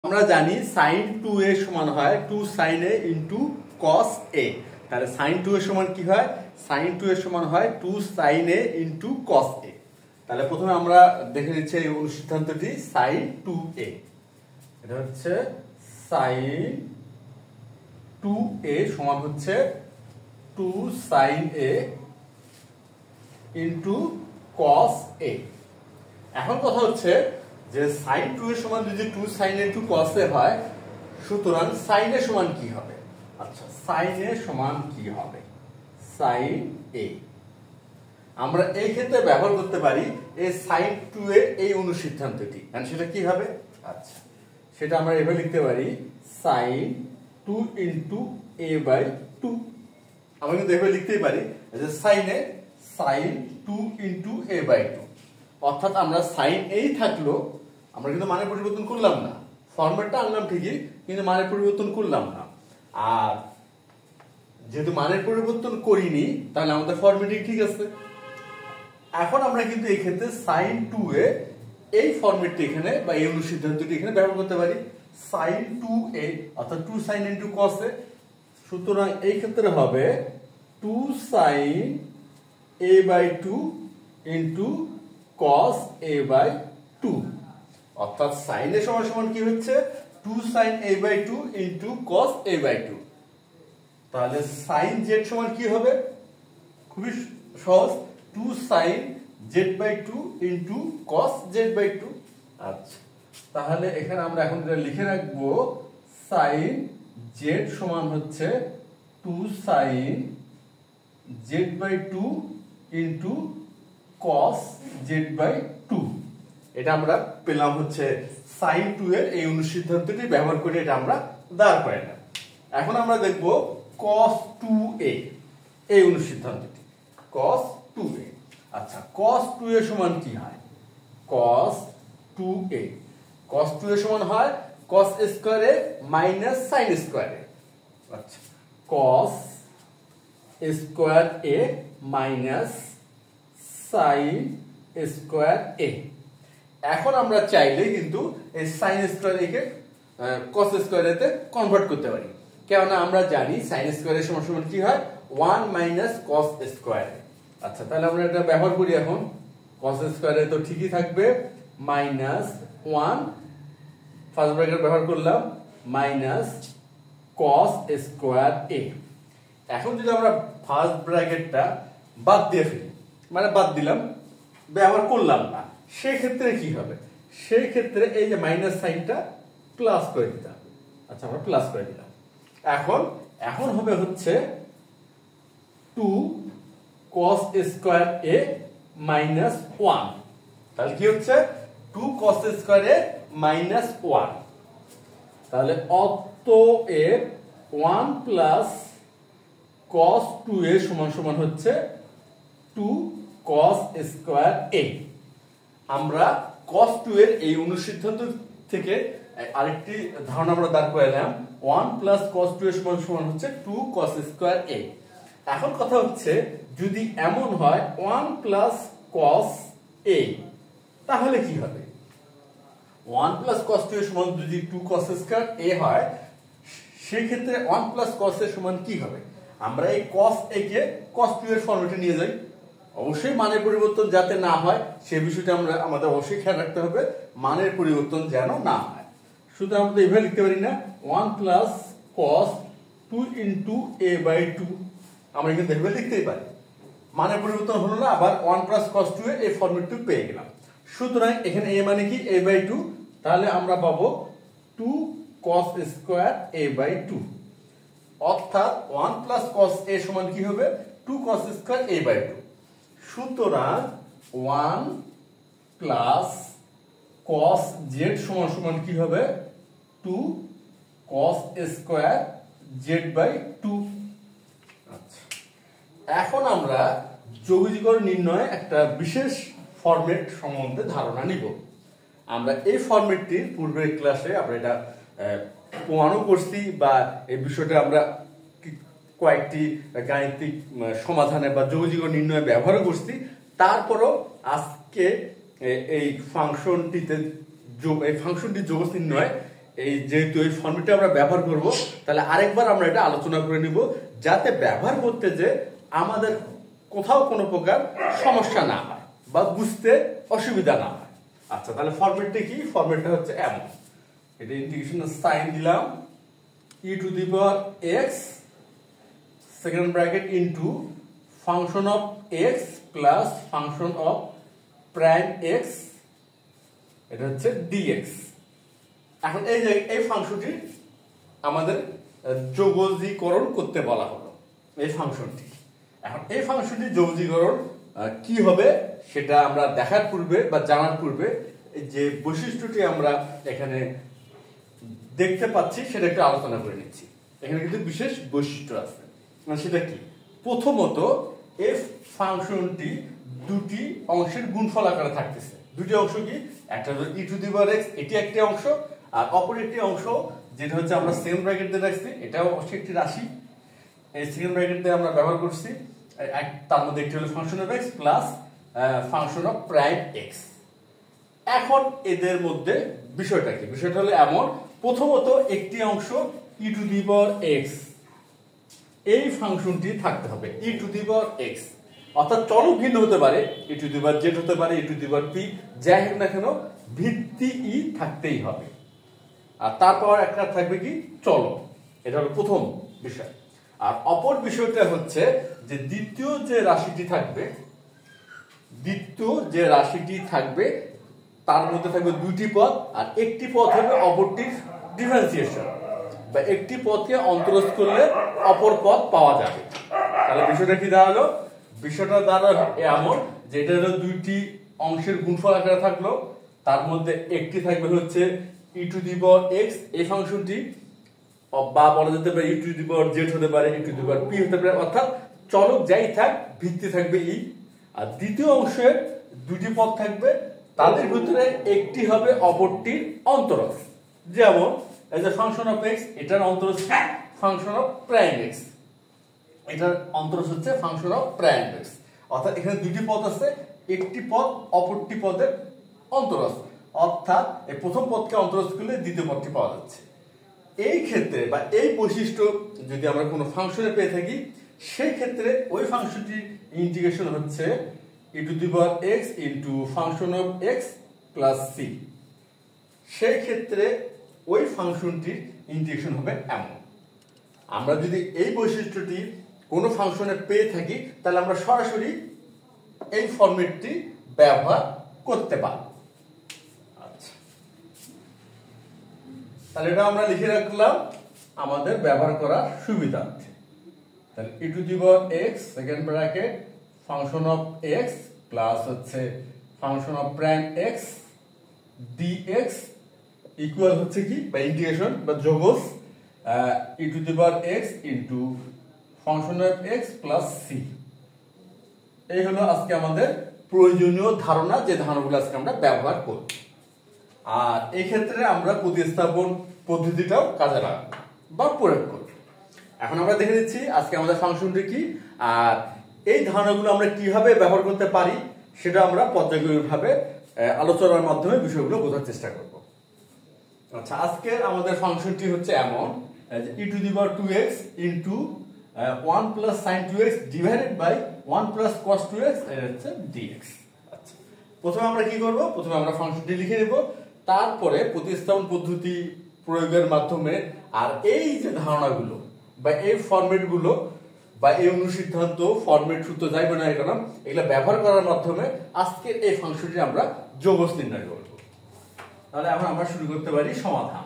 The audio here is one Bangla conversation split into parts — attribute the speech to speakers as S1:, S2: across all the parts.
S1: আমরা জানি sin 2a সমান হয় 2 sin a into cos a। তাহলে sin 2a সমান কি হয়? sin 2a সমান হয় 2 sin a into cos a। তাহলে প্রথমে আমরা দেখে নিচ্ছি এই অনুসিদ্ধান্তটি sin 2a। এটা হচ্ছে sin 2a সমান হচ্ছে 2 sin a into cos a। এখন কথা হচ্ছে যে sin 2 এর সমান যদি 2 sin a into cos a হয়, সুতরাং sin a সমান কি হবে? আচ্ছা, sin a সমান কি হবে? sin a আমরা এই ক্ষেত্রে ব্যবহার করতে পারি এই sin 2 এর এই অনুসিদ্ধান্তটি। আর সেটা কি হবে? আচ্ছা, সেটা আমরা এভাবে লিখতে পারি sin 2 into a by 2। আমরা কিন্তু এভাবে লিখতেই পারি যে sin a sin 2 into a by 2। অর্থাৎ আমরা sin এই থাকলো, আমরা কিন্তু মানে পরিবর্তন করলাম না, ফরম্যাটটা আনলাম ঠিকই, কিন্তু মানে পরিবর্তন করলাম না। আর যেহেতু মানের পরিবর্তন করিনি, তাহলে আমাদের ফরম্যাটিং ঠিক আছে। এখন আমরা কিন্তু এই ক্ষেত্রে sin 2 এ এই ফরম্যাটটি এখানে বা এই অনুসিদ্ধান্তটি এখানে ব্যবহার করতে পারি sin 2a অর্থাৎ 2 sin into cos a। সুতরাং এই ক্ষেত্রে হবে 2 sin a by 2 into cos a by 2। অর্থাৎ sin a সমান সমান কি হচ্ছে? 2 sin a by 2 into cos a by 2। তাহলে sin z সমান কি হবে? খুবই সহজ, 2 sin z by 2 into cos z by 2। আচ্ছা, তাহলে এখানে আমরা এখন এটা লিখে রাখবো sin z সমান হচ্ছে 2 sin z by 2 into cos z by 2। এটা আমরা পেলাম হচ্ছে sin 2 এর এই অনুসিদ্ধান্তটি ব্যবহার করে এটা আমরা দাঁড় করাইলাম। এখন আমরা দেখব cos 2a এই অনুসিদ্ধান্তটি, cos 2a। আচ্ছা, cos 2a সমান কি হয়? cos 2a cos 2a সমান হয় cos square a minus sin square a। আচ্ছা, cos square a minus sin square a। এখন আমরা চাইলে কিন্তু এই sin square a K cos square a তে কনভার্ট করতে পারি, কেননা আমরা জানি sin স্কয়ার a সমান সমান কি হয়? 1 মাইনাস cos স্কয়ার a। আচ্ছা, তাহলে আমরা এটা ব্যবহার করি। এখন cos স্কয়ার a তো ঠিকই থাকবে, মাইনাস 1 ফার্স্ট ব্র্যাকেট ব্যবহার করলাম মাইনাস cos স্কয়ার a। এখন যদি আমরা ফার্স্ট ব্র্যাকেটটা বাদ দিয়ে ফেলি, মানে বাদ দিলাম, ব্যবহার করলাম না, সেই ক্ষেত্রে কি হবে? সেই ক্ষেত্রে এই যে মাইনাস সাইনটা প্লাস করে দিতাম। আচ্ছা, আমরা প্লাস করে দিলাম। এখন হবে হচ্ছে 2 cos স্কয়ার a মাইনাস 1। তাহলে কি হচ্ছে? 2 cos স্কয়ার a মাইনাস 1। তাহলে অতএব 1 প্লাস cos 2a সমান সমান হচ্ছে 2 cos স্কয়ার a। আমরা cos 2 এর এই অনুসিদ্ধান্ত থেকে আরেকটি ধারণা আমরা দাঁড় করালাম, 1 প্লাস cos 2 এর সমান সমান হচ্ছে 2 cos স্কয়ার a। এখন কথা হচ্ছে যদি এমন হয় 1 প্লাস cos a, তাহলে কি হবে? 1 প্লাস cos 2 এর সমান যদি 2 cos স্কয়ার a হয়, সেই ক্ষেত্রে 1 প্লাস cos এর সমান কি হবে? আমরা এই cos a কে cos 2 এর ফরম্যাটে নিয়ে যাই। অবশ্যই মানের পরিবর্তন যাতে না হয় সেই বিষয়টা আমাদের অবশ্যই খেয়াল রাখতে হবে, মানের পরিবর্তন যেন না হয়। সুতরাং আমরা এইভাবে লিখতে পারি না 1 plus cos 2 into a by 2, আমরা কিন্তু এইভাবে লিখতেই পারি। মানের পরিবর্তন হলো না, আবার 1 প্লাস cos 2 এর এই ফরম্যাটটি পেয়ে গেলাম। সুতরাং এখানে a মানে কি? a by 2। তাহলে আমরা পাবো 2 cos স্কয়ার a by 2। অর্থাৎ 1 প্লাস cos a সমান কি হবে? 2 cos স্কয়ার a by 2। সুতরাং 1 প্লাস cos z সমান সমান কি হবে? 2 cos স্কয়ার z by 2। আচ্ছা, এখন আমরা যোগীকরণ নির্ণয় একটা বিশেষ ফরম্যাট সম্বন্ধে ধারণা নিব। আমরা এই ফরম্যাটটির পূর্বের ক্লাসে আমরা এটা প্রমাণও করছি, বা এই বিষয়টা আমরা কয়েকটি গাণিতিক সমাধানে বা যোগীকরণ নির্ণয়ে ব্যবহার করছি। তারপরও আজকে এই ফাংশনটিতে এই ফাংশনটি যোগ নির্ণয় এই যেহেতু এই ফর্মুলাটা আমরা ব্যবহার করব, তাহলে আরেকবার আমরা এটা আলোচনা করে নিব, যাতে ব্যবহার করতে যে আমাদের কোথাও কোনো প্রকার সমস্যা না হয় বা বুঝতে অসুবিধা না হয়। আচ্ছা, তাহলে ফর্মুলাটা কি? ফর্মুলাটা হচ্ছে এমন, এটা ইন্টিগ্রেশনের সাইন দিলাম e to the power x second bracket into function of x plus function of prime x, এটা হচ্ছে dx। এখন এই যে এই ফাংশনটি আমাদের যোগজীকরণ করতে বলা হলো, এই ফাংশনটি। এখন এই ফাংশনটি যোগজীকরণ কি হবে সেটা আমরা দেখার পূর্বে বা জানার পূর্বে যে বৈশিষ্ট্যটি আমরা এখানে দেখতে পাচ্ছি সেটা একটু আলোচনা করে নিচ্ছি। এখানে কিন্তু বিশেষ বৈশিষ্ট্য আছে, সেটা কি? প্রথমত এই ফাংশনটি দুটি অংশের গুণফল আকারে থাকতেছে। দুটি অংশ কি? একটা হলো e to the power x, এটি একটি অংশ, আর অপর একটি অংশ যেটা হচ্ছে আমরা সেকেন্ড ব্র্যাকেট দিয়ে রাখছি, এটাও অবশ্যই একটি রাশি। এই সেকেন্ড ব্র্যাকেট দিয়ে আমরা ব্যবহার করছি, তার মধ্যে একটি হলো function of x plus function of prime x। এখন এদের মধ্যে বিষয়টা কি? বিষয়টা হলো এমন, প্রথমত একটি অংশ e to the power x, এই ফাংশনটি থাকতে হবে e to the power x, অর্থাৎ চলক ভিন্ন হতে পারে, e to the power z হতে পারে, e to the power p, যাই হোক না কেন ভিত্তি e থাকতেই হবে। আর তারপর একটা থাকবে কি? চলক। এটা হলো প্রথম বিষয়। আর অপর বিষয়টা হচ্ছে যে দ্বিতীয় যে রাশিটি থাকবে তার মধ্যে থাকবে দুইটি পদ, আর একটি পদ হবে অপরটির ডিফারেন্সিয়েশন, বা একটি পদকে অন্তরজ করলে অপর পদ পাওয়া যাবে। তাহলে বিষয়টা কি দাঁড়ালো? বিষয়টা দাঁড়ালো এমন যে এটা হলো দুইটি অংশের গুণফল আকারে থাকলো, তার মধ্যে একটি থাকবে হচ্ছে e to the power x, এই ফাংশনটি, বা বলা যেতে পারে e to the power z হতে পারে, e to the power p হতে পারে, অর্থাৎ চলক যাই থাক ভিত্তি থাকবে e। আর দ্বিতীয় অংশের দুটি পদ থাকবে, তাদের ভিতরে একটি হবে অপরটির অন্তরজ। যেমন এই যে ফাংশন অফ x, এটার অন্তরজ ফাংশন অফ প্রাইম x, এটার অন্তরজ হচ্ছে ফাংশন অফ প্রাইম x। অর্থাৎ এখানে দুটি পদ আছে, একটি পদ অপরটি পদের অন্তরজ, অর্থাৎ এই প্রথম পদকে অন্তরজ করলে দ্বিতীয় পদটি পাওয়া যাচ্ছে। এই ক্ষেত্রে বা এই বৈশিষ্ট্য যদি আমরা কোনো ফাংশনে পেয়ে থাকি, সেই ক্ষেত্রে ওই ফাংশনটির ইন্টিগ্রেশন হচ্ছে e to the power x into function of x plus c। সেই ক্ষেত্রে ওই ফাংশনটির ইন্টিগ্রেশন হবে এমন। আমরা যদি এই বৈশিষ্ট্যটি কোনো ফাংশনে পেয়ে থাকি, তাহলে আমরা সরাসরি এই ফরম্যাটটি ব্যবহার করতে পারি। আচ্ছা, তাহলে এটা আমরা লিখে রাখলাম আমাদের ব্যবহার করার সুবিধার্থে। তাহলে e to the power x second bracket function of x plus হচ্ছে function of prime x dx equal হচ্ছে কি, বা ইন্টিগ্রেশন বা যোগজ e to the power x into function of x plus c। এই হলো আজকে আমাদের প্রয়োজনীয় ধারণা, যে ধারণাগুলো আজকে আমরা ব্যবহার করব। আর এই ক্ষেত্রে আমরা প্রতিস্থাপন পদ্ধতিটাও কাজে লাগাবো বা প্রয়োগ করব। এখন আমরা দেখে নিচ্ছি আজকে আমাদের ফাংশনটি কি, আর এই ধারণাগুলো আমরা কিভাবে ব্যবহার করতে পারি সেটা আমরা পর্যায়ক্রমিকভাবে আলোচনার মাধ্যমে বিষয়গুলো বোঝার চেষ্টা করব। আচ্ছা, আজকে আমাদের ফাংশনটি হচ্ছে এমন, e to the power 2x into 1 plus sin 2x divided by 1 plus cos 2x, এটা হচ্ছে dx। আচ্ছা, প্রথমে আমরা কি করব? প্রথমে আমরা ফাংশনটি লিখে নেব, তারপরে প্রতিস্থাপন পদ্ধতি প্রয়োগের মাধ্যমে আর এই যে ধারণাগুলো বা এই ফরম্যাটগুলো বা এই অনুসিদ্ধান্ত ফরম্যাট সূত্র যাই বলে না কেন, এগুলো ব্যবহার করার মাধ্যমে আজকের এই ফাংশনটি আমরা যোগজ নির্ণয় করব। তাহলে এখন আমরা শুরু করতে পারি সমাধান।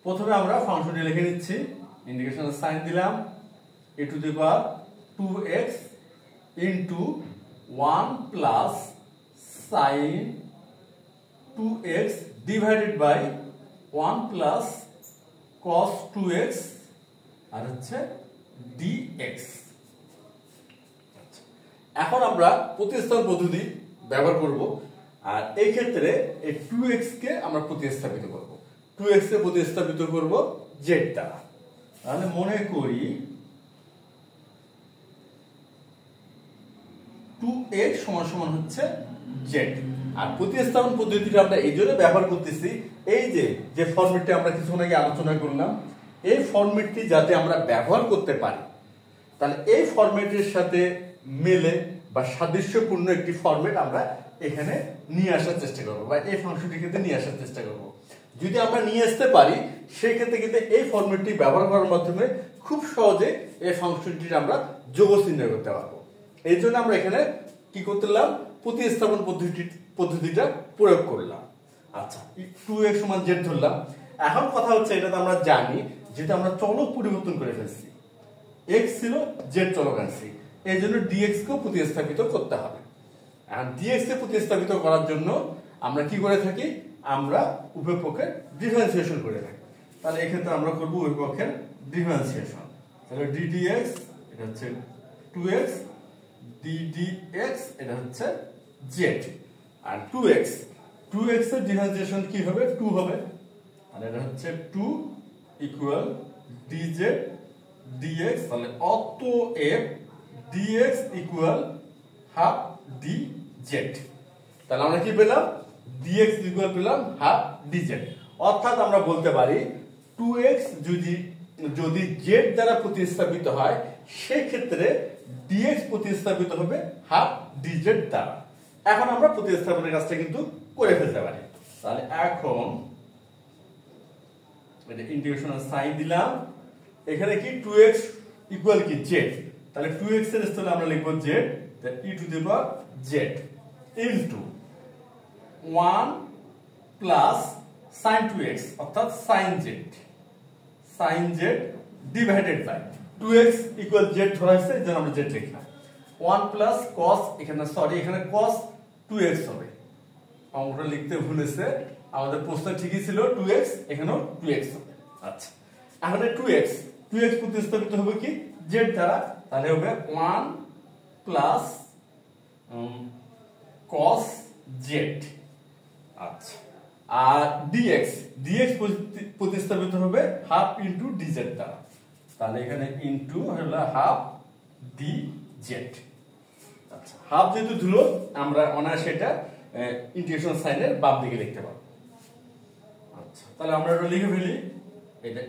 S1: প্রথমে আমরা ফাংশনটি লিখে নিচ্ছি, ইন্টিগ্রেশনের সাইন দিলাম e to the power 2x into 1 plus sin 2x divided by 1 plus cos 2x আর হচ্ছে dx। এখন আমরা প্রতিস্থাপন পদ্ধতি ব্যবহার করব, আর এই ক্ষেত্রে এই 2x কে আমরা প্রতিস্থাপিত করব, 2x কে প্রতিস্থাপিত করব z দ্বারা। তাহলে মনে করি 2x সমান সমান হচ্ছে z। আর প্রতিস্থাপন পদ্ধতিটা আমরা এই জন্য ব্যবহার করতেছি, এই যে ফরম্যাটটি আমরা কিছুক্ষণ আগে আলোচনা করলাম, এই ফরম্যাটটি যাতে আমরা ব্যবহার করতে পারি, তাহলে এই ফরম্যাটের সাথে মেলে বা সাদৃশ্যপূর্ণ একটি ফরম্যাট আমরা এখানে নিয়ে আসার চেষ্টা করবো, বা এই ফাংশনটির ক্ষেত্রে নিয়ে আসার চেষ্টা করব। যদি আমরা নিয়ে আসতে পারি, সেই ক্ষেত্রে কিন্তু এই ফরম্যাটটি ব্যবহার করার মাধ্যমে খুব সহজে এই ফাংশনটির আমরা যোগজ নির্ণয় করতে পারবো। এই জন্য আমরা এখানে কি করলাম, প্রতিস্থাপন পদ্ধতিটা প্রয়োগ করলাম। আচ্ছা, 2x সমান z ধরলাম। এখন কথা হচ্ছে, এটা তো আমরা জানি যেটা আমরা চলক পরিবর্তন করে ফেলছি, x ছিল z চলক আনছি, এই জন্য dx কেও প্রতিস্থাপিত করতে হবে। আর dx কে প্রতিস্থাপিত করার জন্য আমরা কি করে থাকি, আমরা উভয় পক্ষের ডিফারেন্সিয়েশন করে থাকি। তাহলে এক্ষেত্রে আমরা করব উভয় পক্ষের ডিফারেন্সিয়েশন। তাহলে ddx এটা হচ্ছে 2x, ddx এটা হচ্ছে z, আর 2x এর ডিফারেন্সিয়েশন কি হবে, 2 হবে, আর এটা হচ্ছে 2 ইকুয়াল dz dx। তাহলে অতএব dx ইকুয়াল হাফ dz। তাহলে আমরা কি পেলাম, dx ইকুয়াল পেলাম হাফ dz। অর্থাৎ আমরা বলতে পারি 2x যদি z দ্বারা প্রতিস্থাপিত হয়, সেই ক্ষেত্রে dx প্রতিস্থাপিত হবে হাফ dz দ্বারা। এখন আমরা প্রতিস্থাপনের কাজটা কিন্তু করে ফেলতে পারি। তাহলে এখন এটা ইন্টিগ্রেশনাল সাইন দিলাম, এখানে কি 2x ইকুয়াল কি z, তাহলে 2x এর স্থলে আমরা লিখব z, e to the power z into 1 plus sin 2x অর্থাৎ sin z divided by 2x equal z ধরা হয়েছে, এর জন্য আমরা z লিখলাম। 1 প্লাস cos, এখানে cos 2x হবে, অঙ্কটা লিখতে ভুলেছে, আমাদের প্রশ্ন ঠিকই ছিল 2x, এখানেও 2x হবে। আচ্ছা, এখন 2x প্রতিস্থাপিত হবে কি z দ্বারা, তাহলে হবে 1 প্লাস cos z। আচ্ছা, আর dx প্রতিস্থাপিত হবে হাফ ইনটু dz দ্বারা, তাহলে এখানে ইনটু হলো হাফ dz। আচ্ছা, হাফ যেহেতু ধুলো, আমরা অনায়াসে এটা ইন্টিগ্রেশন সাইনের বাম দিকে লিখতে পারবো। আচ্ছা, তাহলে আমরা এটা লিখে ফেলি, এটা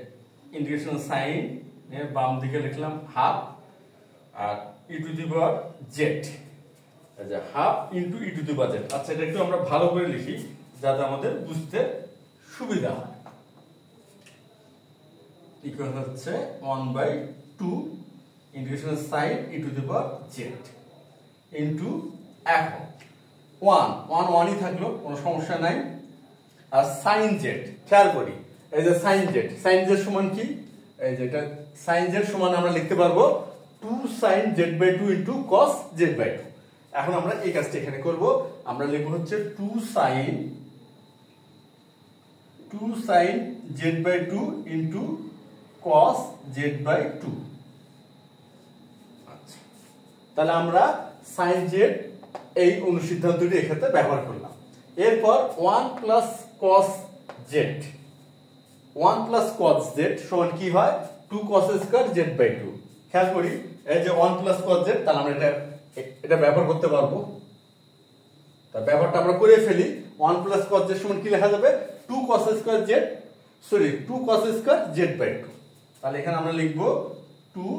S1: ইন্টিগ্রেশন সাইন এর বাম দিকে লিখলাম হাফ, আর e to the power z, half into e to the power z. আচ্ছা, এটা একটু আমরা ভালো করে লিখি যাতে আমাদের বুঝতে সুবিধা হয়। ইকুয়াল হচ্ছে 1/2 integration sign E to the power Z into, এখন 1ই থাকলো, কোনো সমস্যা নাই, আর সাইন জেড খেয়াল করি, এই যে সাইন জেড সমান কি, এই যে এটা সাইন জেড সমান আমরা লিখতে পারবো 2 sin z/2 into cos z/2। এখন আমরা এই কাজটা এখানে করব, আমরা লিখব হচ্ছে 2 sin z/2 into cos z/2। আচ্ছা, তাহলে আমরা sin z এই অনুসিদ্ধান্তটি এক্ষেত্রে ব্যবহার করলাম। এরপর 1 প্লাস cos z সমান কি হয়, 2 cos স্কয়ার z/2। খেয়াল করি, এই যে 1 প্লাস cos z, তাহলে আমরা এটা ব্যবহার করতে পারবো। তার ব্যবহারটা আমরা করে ফেলি, 1 প্লাস cos z সমান কি লেখা যাবে, 2 cos স্কয়ার z/2। তাহলে এখানে আমরা লিখব 2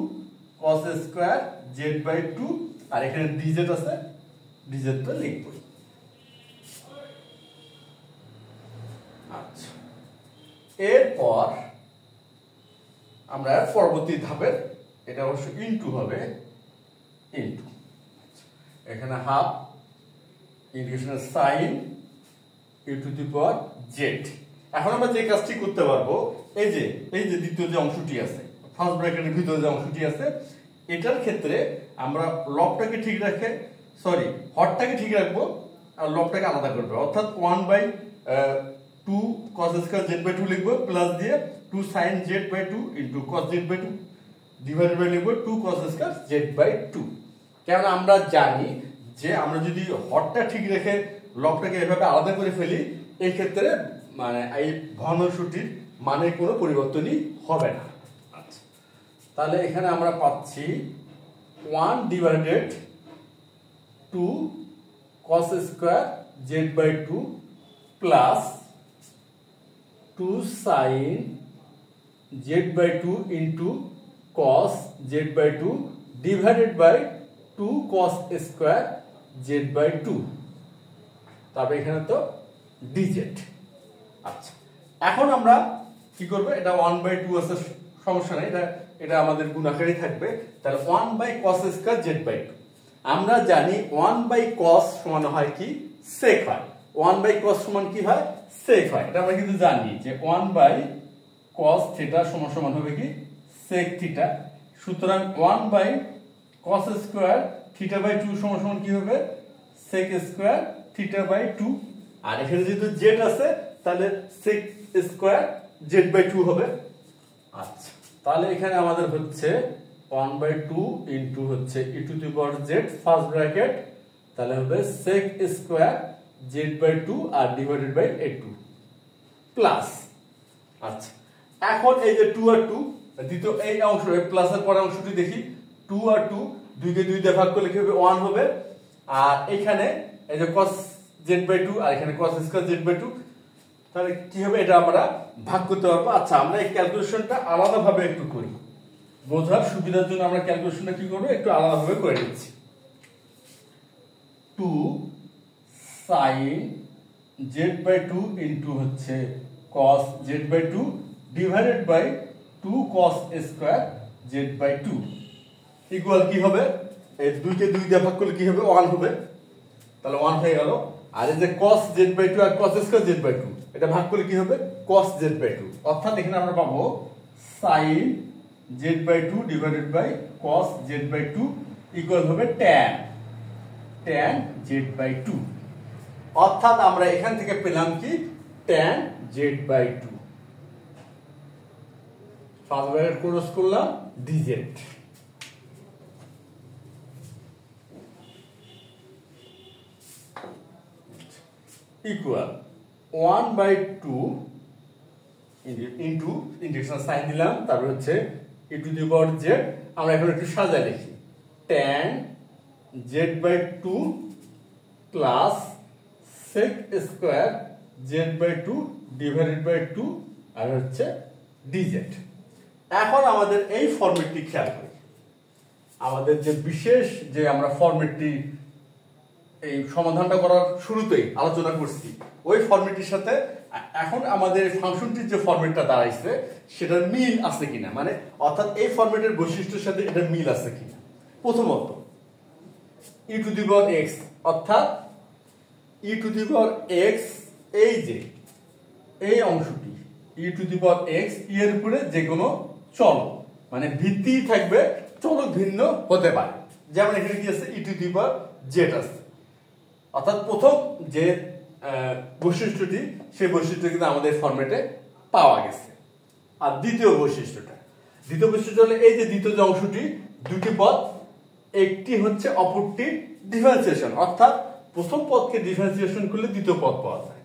S1: cos স্কয়ার z/2, আর এখানে dz আছে, dz তো লিখব। আচ্ছা, এরপর আমরা পরবর্তী ধাপের, এটা অবশ্য ইনটু হবে, ইনটু এখানে half integration sign E to the power Z. এখন আমরা যে কাজটি করতে পারবো, এই যে দ্বিতীয় যে অংশটি আছে, ফার্স্ট ব্র্যাকেটের ভিতরে যে অংশটি আছে, এটার ক্ষেত্রে আমরা লবটাকে ঠিক হরটাকে ঠিক রাখবো, আর লবটাকে আলাদা করবো, অর্থাৎ 1/2 cos স্কয়ার z/2 লিখবো, প্লাস দিয়ে 2 sin z/2 into cos z/2 divided by লিখবো 2 cos স্কয়ার z/2। কারণ আমরা জানি যে আমরা যদি হরটা ঠিক রেখে লবটাকে এভাবে আলাদা করে ফেলি, এই ক্ষেত্রে মানে এই ঘনসূত্রটির মানে কোনো পরিবর্তনই হবে না। আচ্ছা, তাহলে এখানে আমরা পাচ্ছি 1 divided 2 cos square z/2 plus 2 sin z/2 into cos z/2 divided by 2 cos square z/2। তারপর এখানে তো dz। আচ্ছা, এখন আমরা কি করব, এটা 1/2 আছে, সমস্যা নাই, এটা আমাদের গুণাকারই থাকবে। তাহলে 1/cos স্কয়ার z/2, আমরা জানি 1/cos সমান হয় কি, sec হয়। 1/cos সমান কি হয়, sec হয়। এটা আমরা কিন্তু জানি যে 1/cos থিটা সমান সমান হবে কি, sec থিটা। সুতরাং 1/cos স্কয়ার θ/2 সমান সমান কি হবে, sec স্কয়ার θ/2। আর এখানে যেহেতু z আছে তাহলে sec স্কয়ার z/2 হবে। আচ্ছা, তাহলে এখানে আমাদের হচ্ছে 1/2 ইনটু হচ্ছে e⁻z ফার্স্ট ব্র্যাকেট, তাহলে হবে sec স্কয়ার z/2 আর ডিভাইডেড বাই a2 প্লাস। আচ্ছা, এখন এই যে 2 আর 2 দ্বিতীয় এই অংশ প্লাসের পরের অংশটি দেখি, 2 আর 2 2 কে 2 দিয়ে ভাগ করলে কি হবে, 1 হবে। আর এখানে এই যে cos z/2 আর এখানে cos স্কয়ার z/2, তাহলে কি হবে, এটা আমরা ভাগ করতে পারবো। আচ্ছা, আমরা এই ক্যালকুলেশনটা আলাদাভাবে একটু করি, বোঝার সুবিধার জন্য আমরা ক্যালকুলেশনটা কি করব, একটু আলাদাভাবে করে নিচ্ছি। 2 sin z/2 ইনটু হচ্ছে cos z/2 divided by 2 cos square z/2 equal কি হবে, এই 2 কে 2 দিয়ে ভাগ করলে কি হবে, 1 হবে। তাহলে 1 হয়ে গেল। আর এই যে cos z/2 আর cos স্কয়ার z/2 এটা ভাগ করলে কি হবে, cos z/2। অর্থাৎ এখানে আমরা পাবো sin z/2 divided by cos z/2 equal হবে tan z/2। অর্থাৎ আমরা এখান থেকে পেলাম কি, tan z/2 first bracket close করলাম dz equal 1/2 into integration sign দিলাম, তারপর হচ্ছে e⁻z, আমরা এখন একটু সাজায় লিখি, tan z/2 plus sec square z/2 divided by 2 আর হচ্ছে dz। এখন আমাদের এই ফরম্যাটটি খেয়াল করি, আমাদের যে বিশেষ যে আমরা ফরম্যাটটি এই সমাধানটা করার শুরুতেই আলোচনা করছি, ওই ফরম্যাটের সাথে এখন আমাদের ফাংশনটির যে ফরম্যাটটা দাঁড়াইছে সেটার মিল আছে কিনা, মানে অর্থাৎ এই ফরম্যাটের বৈশিষ্ট্যের সাথে এটার মিল আছে কিনা। প্রথমত e⁻x, অর্থাৎ e⁻x এই যে এই অংশটি e⁻x এর উপরে যে কোনো চলক, মানে ভিত্তি থাকবে, চলক ভিন্ন হতে পারে। যেমন এখানে কি আছে, e⁻z আছে, অর্থাৎ প্রথম যে বৈশিষ্ট্যটি সেই বৈশিষ্ট্য কিন্তু আমাদের ফরম্যাটে পাওয়া গেছে। আর দ্বিতীয় বৈশিষ্ট্যটা হলো এই যে দ্বিতীয় যে অংশটি, দুটি পদ, একটি হচ্ছে অপরটির ডিফারেন্সিয়েশন, অর্থাৎ প্রথম পদকে ডিফারেন্সিয়েশন করলে দ্বিতীয় পদ পাওয়া যায়।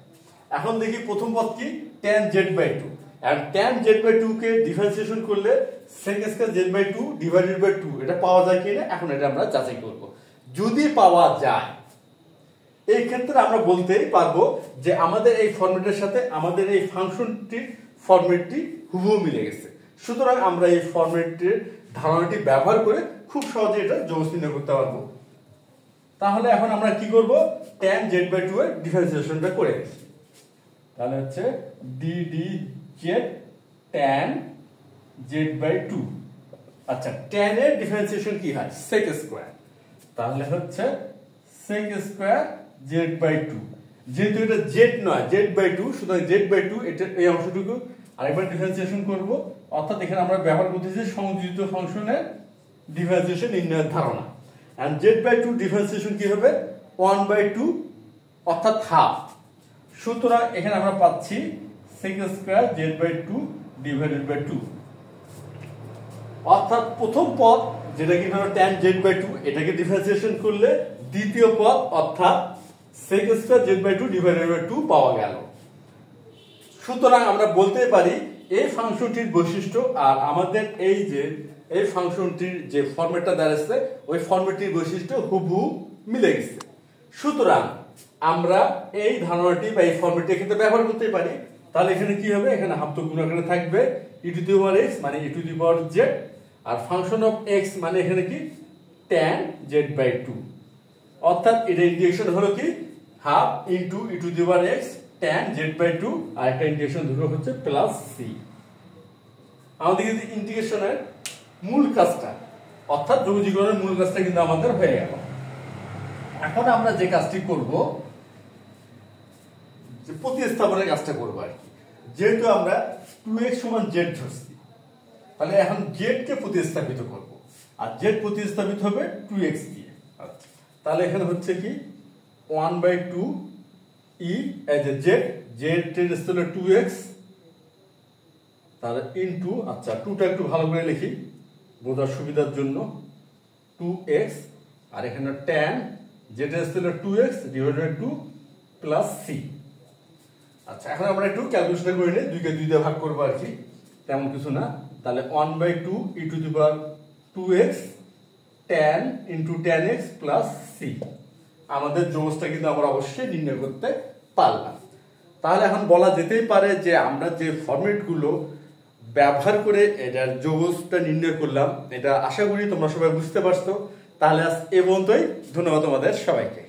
S1: এখন দেখি প্রথম পদ কি, tan z/2, আর tan z/2 কে ডিফারেন্সিয়েশন করলে sec square z/2 divided by 2 এটা পাওয়া যায় কিনা, এখন এটা আমরা যাচাই করব। যদি পাওয়া যায়, এই ক্ষেত্রে আমরা বলতেই পারবো যে আমাদের এই ফরম্যাটের সাথে আমাদের এই ফাংশনটির ফরম্যাটটি হুবহু মিলে গেছে। সুতরাং আমরা এই ফরম্যাটের ধারণাটি ব্যবহার করে খুব সহজে এটা যোগ চিহ্ন করতে পারবো। তাহলে এখন আমরা কি করব, tan z/2 এর ডিফারেন্সিয়েশনটা করে দিই। তাহলে হচ্ছে ddz tan z/2। আচ্ছা, tan এর ডিফারেন্সিয়েশন কি হয়, sec স্কয়ার, তাহলে হচ্ছে sec স্কয়ার z/2। যেহেতু এটা z নয়, z/2, সুতরাং z/2 এটা এই অংশটুকু আরেকবার ডিফারেন্সিয়েশন করব। অর্থাৎ এখানে আমরা ব্যবহার করতেছি সংযোজিত ফাংশনের ডিফারেন্সিয়েশন নির্ণয়ের ধারণা। and z/2 ডিফারেন্সিয়েশন কি হবে, 1/2 অর্থাৎ হাফ। সুতরাং এখানে আমরা পাচ্ছি sec square z/2 divided by 2। অর্থাৎ প্রথম পদ যেটা কি হলো tan z/2, এটাকে ডিফারেন্সিয়েশন করলে দ্বিতীয় পদ অর্থাৎ sec square z/2 divided by 2 পাওয়া গেল। সুতরাং আমরা বলতে পারি এই ফাংশনটির বৈশিষ্ট্য আর আমাদের এই যে এই ফাংশনটির যে ফরম্যাটটা দাঁড়াচ্ছে ওই ফরম্যাটটির বৈশিষ্ট্য হুবহু মিলে গেছে। সুতরাং আমরা এই ধারণাটি বা এই ফর্মুলাটি কিন্তু ব্যবহার করতে পারি। তাহলে এখানে কি হবে, এখানে হাফ তো গুণ আকারে থাকবে e to the power x মানে e to the power z, আর ফাংশন অফ x মানে এখানে কি tan z/2, অর্থাৎ এটা ইন্টিগ্রেশন হলো কি half into e to the power x tan z/2, আর একটা ইন্টিগ্রেশন ধরো হচ্ছে প্লাস c। আমাদের কিন্তু ইন্টিগ্রেশনের মূল কাজটা অর্থাৎ যোগজীকরণের মূল কাজটা কিন্তু আমাদের হয়ে গেল। এখন আমরা যে কাজটি করব, যে প্রতিস্থাপনের কাজটা করব আর কি। যেহেতু আমরা 2x সমান z ধরছি, তাহলে এখন z কে প্রতিস্থাপিত করব, আর z প্রতিস্থাপিত হবে 2x দিয়ে। আচ্ছা, তাহলে এখানে হচ্ছে কি 1/2 e as a z, z এর স্থলে 2x, তাহলে ইনটু, আচ্ছা 2টা একটু ভালো করে লিখি বোঝার সুবিধার জন্য, 2x, আর এখানে tan z এর স্থলে 2x divided by 2 plus c। আচ্ছা, এখন আমরা একটু ক্যালকুলেশন করে নিই, 2 কে 2 দিয়ে ভাগ করব আর কি, তেমন কিছু না। তাহলে 1/2 e to the power 2x tan into tan x plus c। আমাদের যোগটা কিন্তু আমরা অবশ্যই নির্ণয় করতে পারলাম। তাহলে এখন বলা যেতেই পারে যে আমরা যে ফরম্যাটগুলো ব্যবহার করে এটার যোগটা নির্ণয় করলাম, এটা আশা করি তোমরা সবাই বুঝতে পারছো। তাহলে আজ এ পর্যন্তই, ধন্যবাদ তোমাদের সবাইকে।